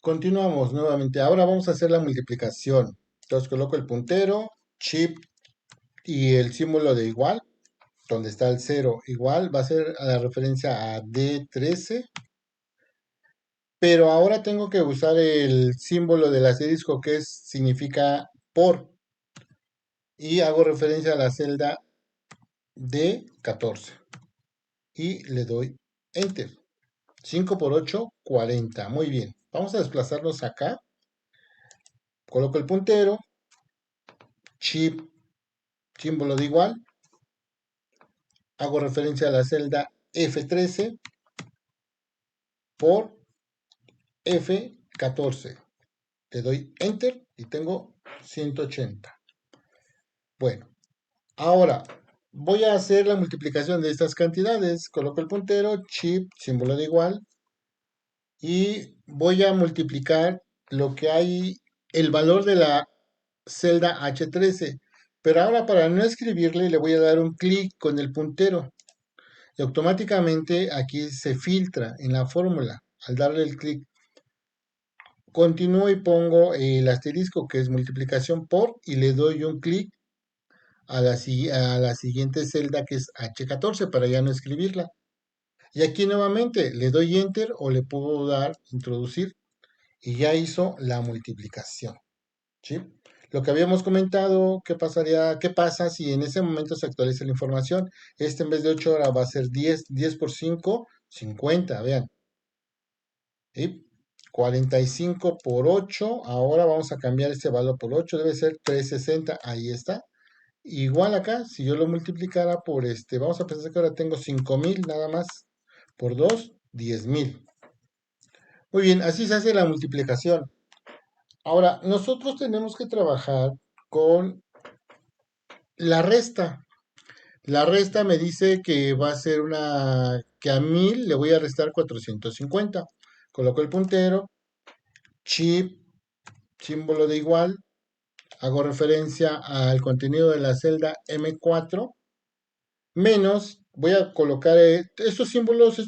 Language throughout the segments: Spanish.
Continuamos nuevamente. Ahora vamos a hacer la multiplicación. Entonces coloco el puntero, shift y el símbolo de igual, donde está el 0 igual, va a ser a la referencia a D13. Pero ahora tengo que usar el símbolo del asterisco significa por. Y hago referencia a la celda D14. Y le doy Enter. 5 por 8, 40. Muy bien. Vamos a desplazarnos acá. Coloco el puntero, shift, símbolo de igual. Hago referencia a la celda F13 por F14. Le doy Enter y tengo 180. Bueno, ahora voy a hacer la multiplicación de estas cantidades. Coloco el puntero, shift, símbolo de igual, y voy a multiplicar lo que hay, el valor de la celda H13. Pero ahora para no escribirle le voy a dar un clic con el puntero. Y automáticamente aquí se filtra en la fórmula. Al darle el clic, continúo y pongo el asterisco que es multiplicación por y le doy un clic a la siguiente celda que es H14 para ya no escribirla. Y aquí nuevamente le doy enter o le puedo dar introducir y ya hizo la multiplicación. ¿Sí? Lo que habíamos comentado, qué pasa si en ese momento se actualiza la información? En vez de 8 horas va a ser 10, 10 por 5, 50, vean. ¿Sí? 45 por 8, ahora vamos a cambiar este valor por 8, debe ser 360, ahí está. Igual acá, si yo lo multiplicara por vamos a pensar que ahora tengo 5000 nada más, por 2, 10,000. Muy bien, así se hace la multiplicación. Ahora, nosotros tenemos que trabajar con la resta. La resta me dice que va a ser que a 1000 le voy a restar 450. Coloco el puntero, shift, símbolo de igual, hago referencia al contenido de la celda M4, menos, voy a colocar estos símbolos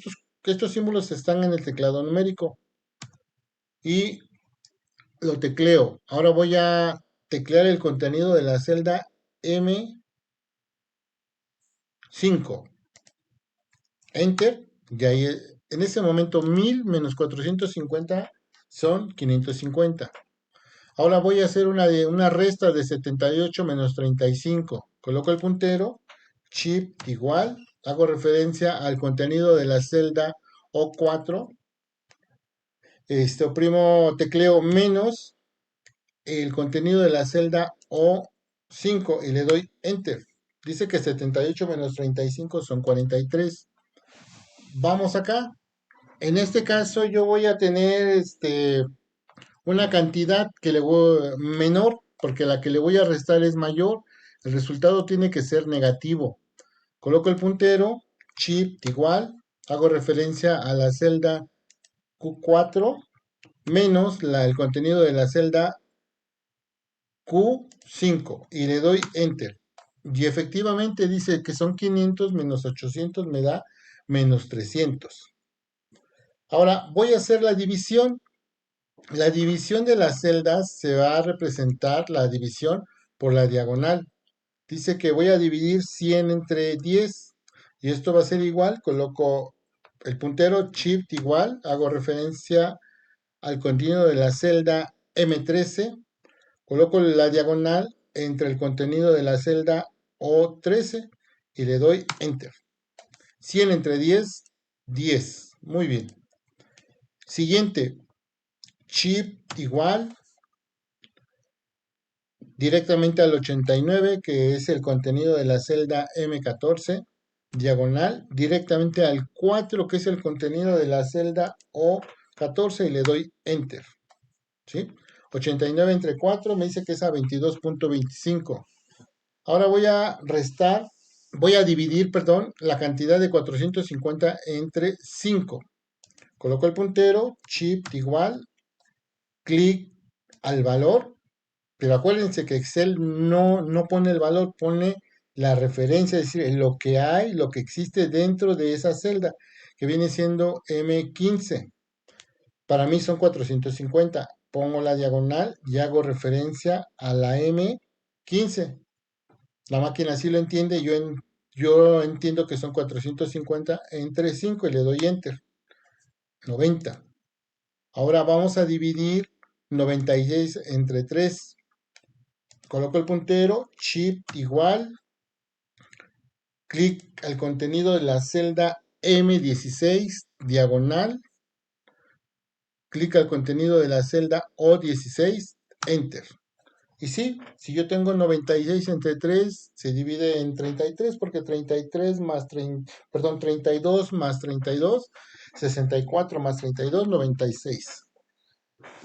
están en el teclado numérico y lo tecleo. Ahora voy a teclear el contenido de la celda M5. Enter, y ahí en ese momento 1000 menos 450 son 550. Ahora voy a hacer una resta de 78 menos 35. Coloco el puntero, shift igual, hago referencia al contenido de la celda O4, oprimo tecleo menos el contenido de la celda O5 y le doy Enter. Dice que 78 menos 35 son 43. Vamos acá. En este caso yo voy a tener una cantidad que menor, porque la que le voy a restar es mayor. El resultado tiene que ser negativo. Coloco el puntero, shift igual, hago referencia a la celda Q4 menos el contenido de la celda Q5 y le doy enter. Y efectivamente dice que son 500 menos 800 me da menos 300. Ahora voy a hacer la división. La división de las celdas se va a representar la división por la diagonal. Dice que voy a dividir 100 entre 10 y esto va a ser igual. Coloco el puntero shift igual, hago referencia al contenido de la celda M13, coloco la diagonal entre el contenido de la celda O13 y le doy enter. 100 entre 10, 10. Muy bien. Siguiente, shift igual, directamente al 89, que es el contenido de la celda M14, diagonal, directamente al 4, que es el contenido de la celda O14, y le doy Enter. ¿Sí? 89 entre 4 me dice que es a 22.25. Ahora voy a dividir, perdón, la cantidad de 450 entre 5. Coloco el puntero, shift igual, clic al valor. Pero acuérdense que Excel no pone el valor, pone la referencia, es decir, lo que hay, lo que existe dentro de esa celda, que viene siendo M15. Para mí son 450. Pongo la diagonal y hago referencia a la M15. La máquina sí lo entiende, yo entiendo que son 450 entre 5 y le doy enter. 90. Ahora vamos a dividir 96 entre 3. Coloco el puntero, shift igual, clic al contenido de la celda M16, diagonal, clic al contenido de la celda O16, enter. Y sí, si yo tengo 96 entre 3, se divide en 33, porque 33 más 30, perdón, 32 más 32, 64 más 32, 96.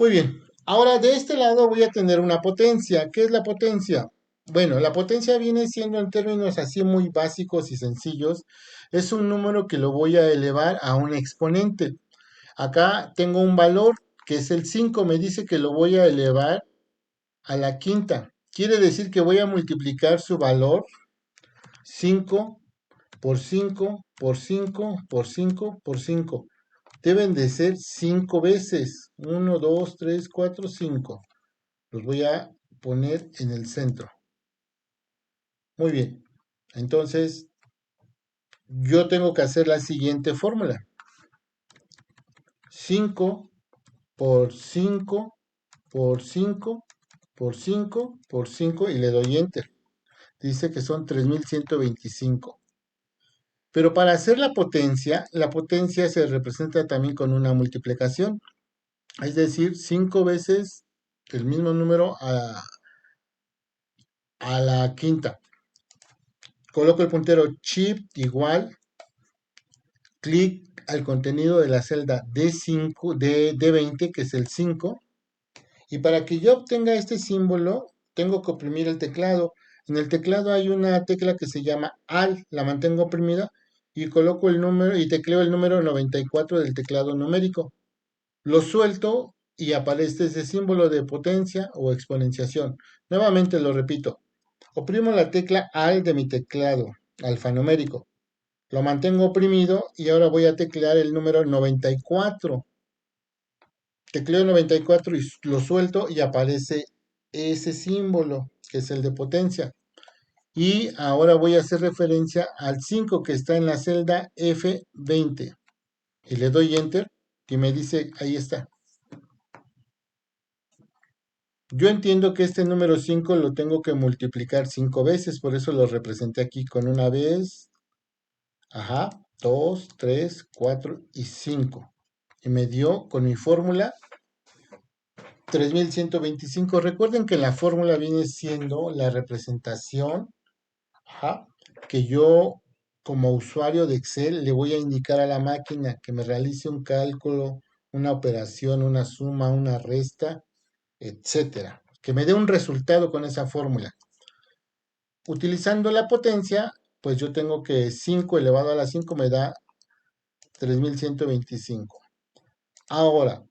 Muy bien, ahora de este lado voy a tener una potencia. ¿Qué es la potencia? Bueno, la potencia viene siendo en términos así muy básicos y sencillos, es un número que lo voy a elevar a un exponente. Acá tengo un valor que es el 5, me dice que lo voy a elevar a la quinta. Quiere decir que voy a multiplicar su valor 5 por 5 por 5 por 5 por 5. Deben de ser 5 veces. 1, 2, 3, 4, 5. Los voy a poner en el centro. Muy bien. Entonces, yo tengo que hacer la siguiente fórmula. 5 por 5 por 5 por 5 por 5 y le doy enter. Dice que son 3125. Pero para hacer la potencia se representa también con una multiplicación, es decir, 5 veces el mismo número a la quinta. Coloco el puntero shift igual, clic al contenido de la celda D5, D20, que es el 5, y para que yo obtenga este símbolo, tengo que oprimir el teclado. En el teclado hay una tecla que se llama AL, la mantengo oprimida y coloco el número y tecleo el número 94 del teclado numérico. Lo suelto y aparece ese símbolo de potencia o exponenciación. Nuevamente lo repito. Oprimo la tecla AL de mi teclado alfanumérico. Lo mantengo oprimido y ahora voy a teclear el número 94. Tecleo 94 y lo suelto y aparece ese símbolo que es el de potencia. Y ahora voy a hacer referencia al 5 que está en la celda F20. Y le doy enter y me dice, ahí está. Yo entiendo que este número 5 lo tengo que multiplicar 5 veces, por eso lo representé aquí con una vez, ajá, 2, 3, 4 y 5. Y me dio con mi fórmula 3125. Recuerden que la fórmula viene siendo la representación, ajá, que yo como usuario de Excel le voy a indicar a la máquina que me realice un cálculo, una operación, una suma, una resta, etcétera. Que me dé un resultado con esa fórmula. Utilizando la potencia, pues yo tengo que 5 elevado a la 5 me da 3125. Ahora,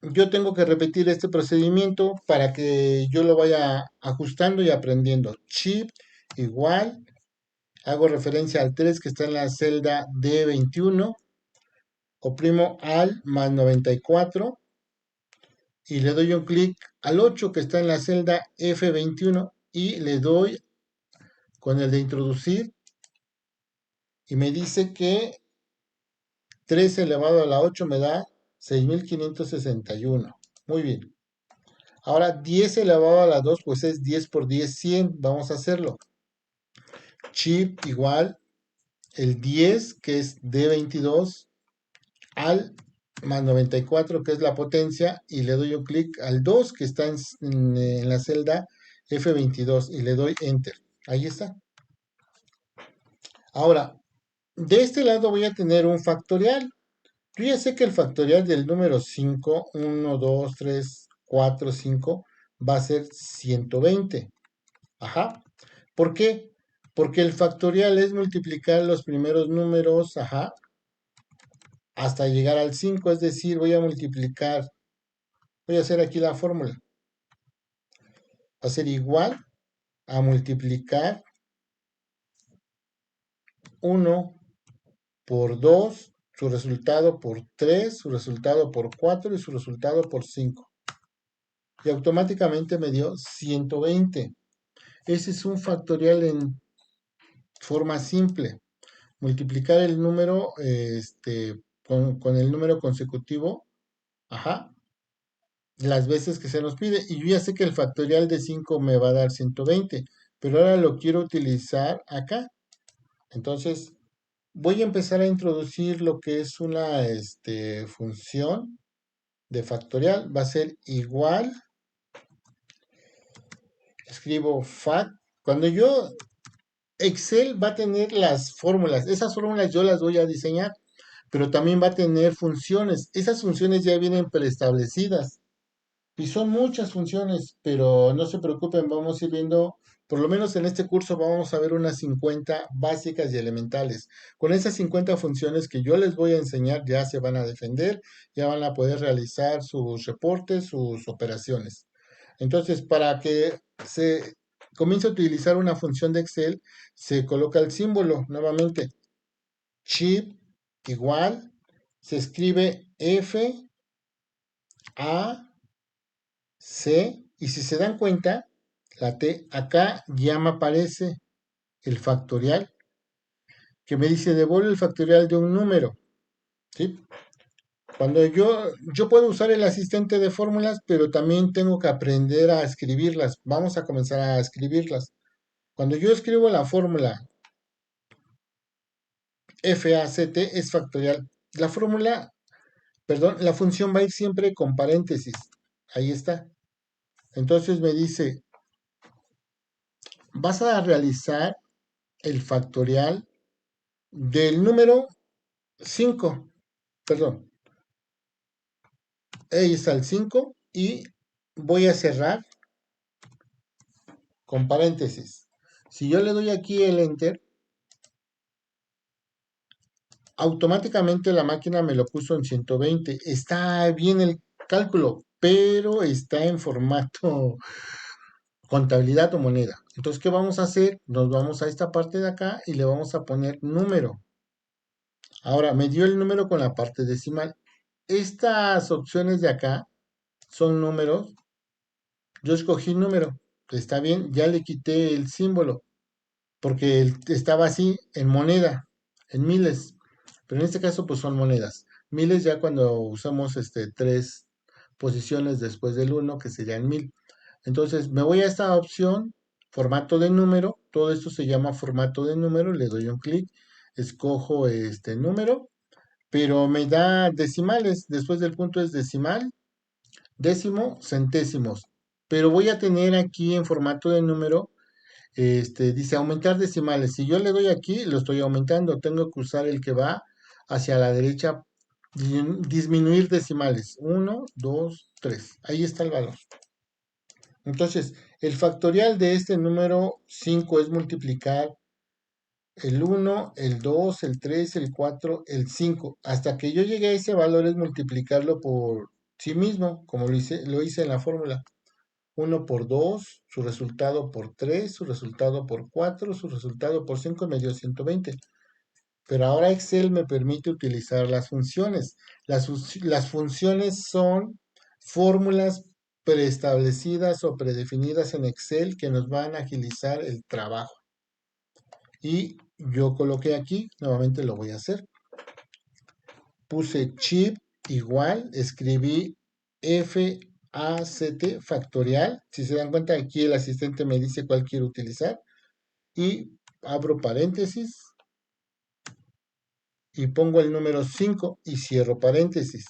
yo tengo que repetir este procedimiento para que yo lo vaya ajustando y aprendiendo. Shift igual, hago referencia al 3 que está en la celda D21, oprimo al más 94 y le doy un clic al 8 que está en la celda F21 y le doy con el de introducir y me dice que 3 elevado a la 8 me da 6561. Muy bien. Ahora 10 elevado a la 2 pues es 10 por 10, 100. Vamos a hacerlo. Shift igual el 10 que es D22 al más 94 que es la potencia y le doy un clic al 2 que está en la celda F22 y le doy enter. Ahí está. Ahora, de este lado voy a tener un factorial. Yo ya sé que el factorial del número 5, 1, 2, 3, 4, 5, va a ser 120. Ajá. ¿Por qué? Porque el factorial es multiplicar los primeros números, ajá, hasta llegar al 5, es decir, voy a multiplicar, voy a hacer aquí la fórmula. Va a ser igual a multiplicar 1 por 2 su resultado por 3, su resultado por 4 y su resultado por 5. Y automáticamente me dio 120. Ese es un factorial en forma simple. Multiplicar el número con el número consecutivo, ajá, las veces que se nos pide. Y yo ya sé que el factorial de 5 me va a dar 120, pero ahora lo quiero utilizar acá. Entonces, voy a empezar a introducir lo que es una función de factorial. Va a ser igual, escribo fact. Cuando yo, Excel va a tener las fórmulas. Esas fórmulas yo las voy a diseñar, pero también va a tener funciones. Esas funciones ya vienen preestablecidas. Y son muchas funciones, pero no se preocupen, vamos a ir viendo, por lo menos en este curso vamos a ver unas 50 básicas y elementales. Con esas 50 funciones que yo les voy a enseñar ya se van a defender, ya van a poder realizar sus reportes, sus operaciones. Entonces, para que se comience a utilizar una función de Excel, se coloca el símbolo nuevamente, chip igual, se escribe F, A, C, y si se dan cuenta, la T, acá ya me aparece el factorial, que me dice devuelve el factorial de un número, ¿sí? Cuando yo puedo usar el asistente de fórmulas, pero también tengo que aprender a escribirlas. Vamos a comenzar a escribirlas. Cuando yo escribo la fórmula FACT es factorial. La fórmula, perdón, la función va a ir siempre con paréntesis. Ahí está. Entonces me dice, vas a realizar el factorial del número 5, perdón, ahí está el 5 y voy a cerrar con paréntesis. Si yo le doy aquí el enter, automáticamente la máquina me lo puso en 120. Está bien el cálculo, pero está en formato contabilidad o moneda. Entonces, ¿qué vamos a hacer? Nos vamos a esta parte de acá y le vamos a poner número. Ahora, me dio el número con la parte decimal. Estas opciones de acá son números. Yo escogí número. Está bien, ya le quité el símbolo, porque estaba así en moneda, en miles. Pero en este caso, pues son monedas. Miles ya cuando usamos tres posiciones después del uno, que serían 1000. Entonces, me voy a esta opción, formato de número. Todo esto se llama formato de número. Le doy un clic, escojo este número, pero me da decimales. Después del punto es decimal, décimo, centésimos. Pero voy a tener aquí en formato de número, dice aumentar decimales. Si yo le doy aquí, lo estoy aumentando. Tengo que usar el que va hacia la derecha, disminuir decimales. Uno, 2, 3. Ahí está el valor. Entonces, el factorial de este número 5 es multiplicar el 1, el 2, el 3, el 4, el 5. Hasta que yo llegue a ese valor es multiplicarlo por sí mismo, como lo hice en la fórmula. 1 por 2, su resultado por 3, su resultado por 4, su resultado por 5 me dio 120. Pero ahora Excel me permite utilizar las funciones. Las funciones son fórmulas preestablecidas o predefinidas en Excel que nos van a agilizar el trabajo. Y yo coloqué aquí, nuevamente lo voy a hacer. Puse chip igual, escribí FACT factorial. Si se dan cuenta, aquí el asistente me dice cuál quiero utilizar. Y abro paréntesis y pongo el número 5 y cierro paréntesis.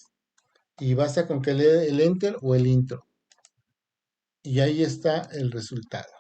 Y basta con que lea el enter o el intro. Y ahí está el resultado.